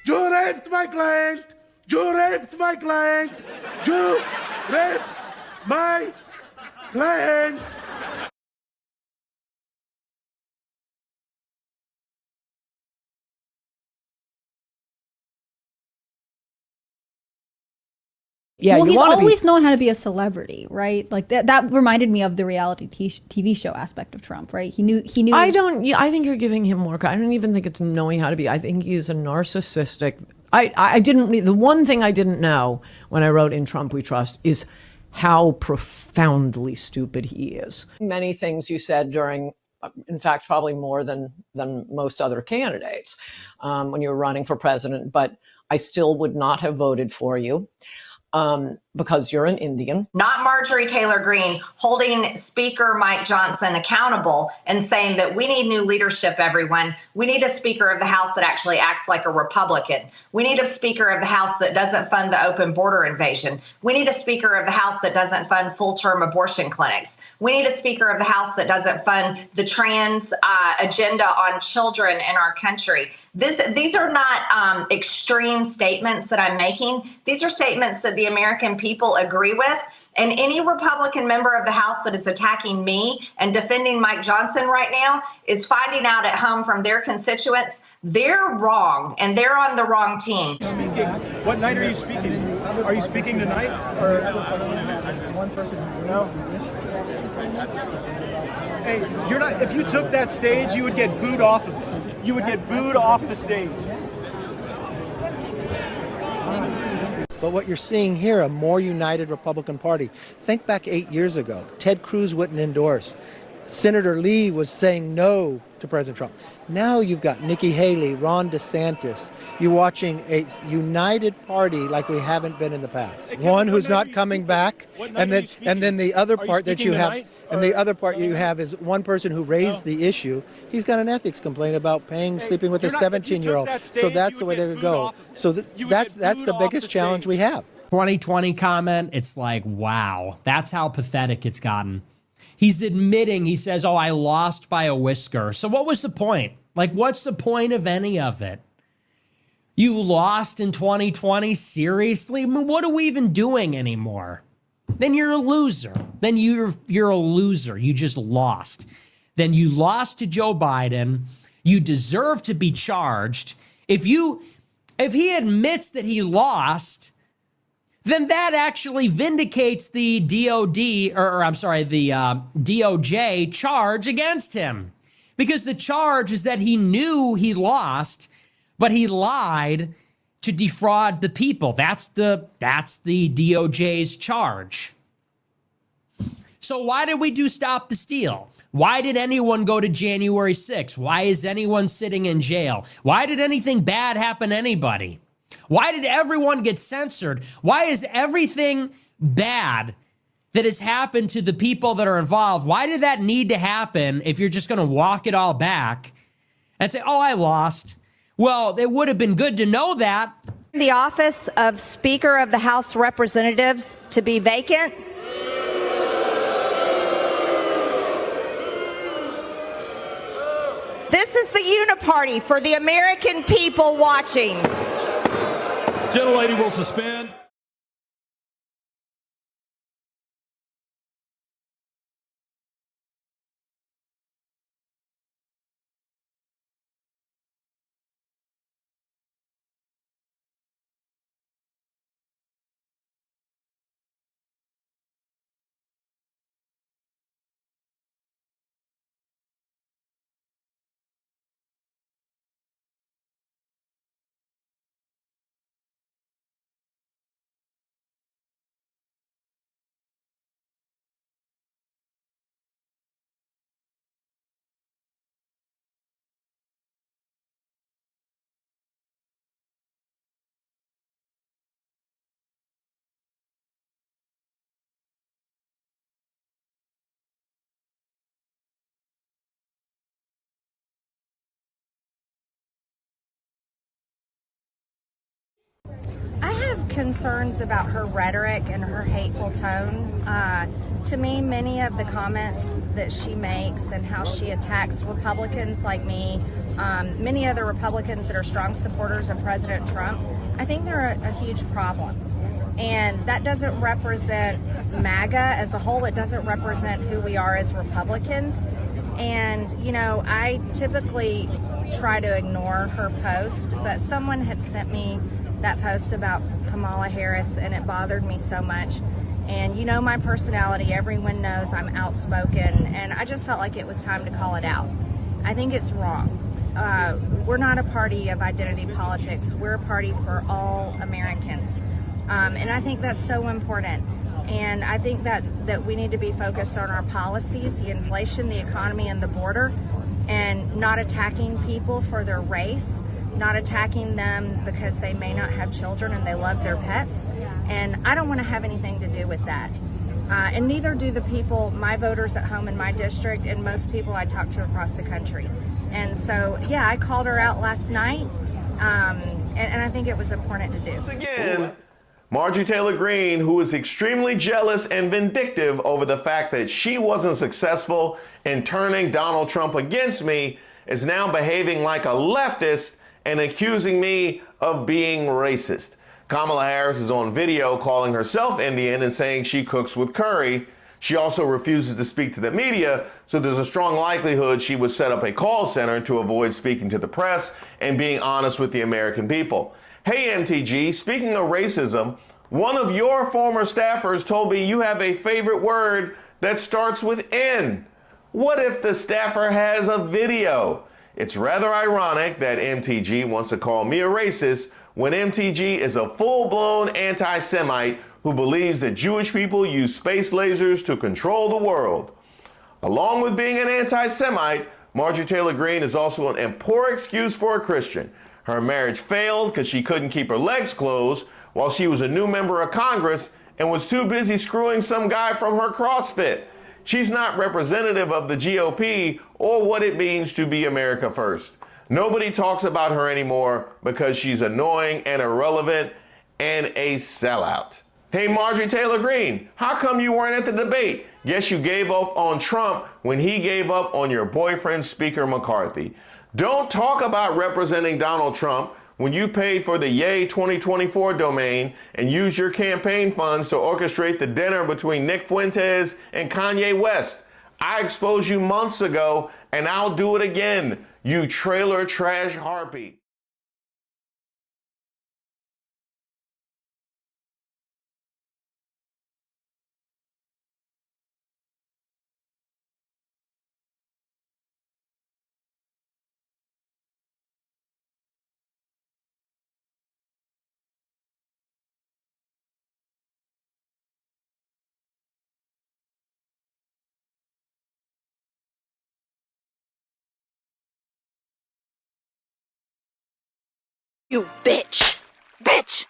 You raped my client. You raped my client. You raped my client. Yeah, well, you he's want to always be. known how to be a celebrity, right? Like that reminded me of the reality TV show aspect of Trump, right? He knew. I don't. Yeah, I think you're giving him more. I don't even think it's knowing how to be. I think he's a narcissistic. I didn't. The one thing I didn't know when I wrote "In Trump We Trust" is how profoundly stupid he is. Many things you said during, in fact, probably more than most other candidates when you were running for president. But I still would not have voted for you. Because you're an Indian. Not Marjorie Taylor Greene holding Speaker Mike Johnson accountable and saying that we need new leadership, everyone. We need a Speaker of the House that actually acts like a Republican. We need a Speaker of the House that doesn't fund the open border invasion. We need a Speaker of the House that doesn't fund full-term abortion clinics. We need a Speaker of the House that doesn't fund the trans agenda on children in our country. These are not extreme statements that I'm making. These are statements that the American people agree with. And any Republican member of the House that is attacking me and defending Mike Johnson right now is finding out at home from their constituents they're wrong and they're on the wrong team. Speaking. What night are you speaking? Are you speaking tonight? Or one person? No. Hey, you're not. If you took that stage, you would get booed off of it. You would get booed off the stage. But what you're seeing here, a more united Republican Party. Think back 8 years ago. Ted Cruz wouldn't endorse. Senator Lee was saying no to President Trump. Now you've got Nikki Haley, Ron DeSantis. You're watching a united party like we haven't been in the past. One who's not coming back, and then the other part that you have, and the other part you have is one person who raised the issue. He's got an ethics complaint about sleeping with a 17-year-old. So that's the way they would go. So that's the biggest challenge we have. 2020 comment, it's like, wow, that's how pathetic it's gotten. He's admitting, he says, oh, I lost by a whisker. So what was the point? Like, what's the point of any of it? You lost in 2020? Seriously? I mean, what are we even doing anymore? Then you're a loser. Then you're a loser. You just lost. Then you lost to Joe Biden. You deserve to be charged. If he admits that he lost, then that actually vindicates the DOJ charge against him. Because the charge is that he knew he lost, but he lied to defraud the people. That's the DOJ's charge. So why did we do Stop the Steal? Why did anyone go to January 6th? Why is anyone sitting in jail? Why did anything bad happen to anybody? Why did everyone get censored? Why is everything bad that has happened to the people that are involved, why did that need to happen if you're just going to walk it all back and say, oh, I lost? Well, it would have been good to know that. The office of Speaker of the House of Representatives to be vacant. This is the uniparty for the American people watching. Gentlelady will suspend. concerns about her rhetoric and her hateful tone. To me, many of the comments that she makes and how she attacks Republicans like me, many other Republicans that are strong supporters of President Trump, I think they're a huge problem. And that doesn't represent MAGA as a whole. It doesn't represent who we are as Republicans. And, you know, I typically try to ignore her post, but someone had sent me that post about Kamala Harris, and it bothered me so much. And you know my personality, everyone knows I'm outspoken, and I just felt like it was time to call it out. I think it's wrong. We're not a party of identity politics. We're a party for all Americans. And I think that's so important. And I think that we need to be focused on our policies, the inflation, the economy, and the border, and not attacking people for their race, not attacking them because they may not have children and they love their pets. And I don't want to have anything to do with that. And neither do the people, my voters at home in my district, and most people I talk to across the country. And so, yeah, I called her out last night, and I think it was important to do. Once again, Marjorie Taylor Greene, who is extremely jealous and vindictive over the fact that she wasn't successful in turning Donald Trump against me, is now behaving like a leftist and accusing me of being racist. Kamala Harris is on video calling herself Indian and saying she cooks with curry. She also refuses to speak to the media, so there's a strong likelihood she would set up a call center to avoid speaking to the press and being honest with the American people. Hey MTG, speaking of racism, one of your former staffers told me you have a favorite word that starts with N. What if the staffer has a video? It's rather ironic that MTG wants to call me a racist when MTG is a full-blown anti-Semite who believes that Jewish people use space lasers to control the world. Along with being an anti-Semite, Marjorie Taylor Greene is also an poor excuse for a Christian. Her marriage failed because she couldn't keep her legs closed while she was a new member of Congress and was too busy screwing some guy from her CrossFit. She's not representative of the GOP or what it means to be America first. Nobody talks about her anymore because she's annoying and irrelevant and a sellout. Hey, Marjorie Taylor Greene, how come you weren't at the debate? Guess you gave up on Trump when he gave up on your boyfriend, Speaker McCarthy. Don't talk about representing Donald Trump when you paid for the Yay 2024 domain and used your campaign funds to orchestrate the dinner between Nick Fuentes and Kanye West. I exposed you months ago, and I'll do it again, you trailer trash harpy. You bitch! Bitch!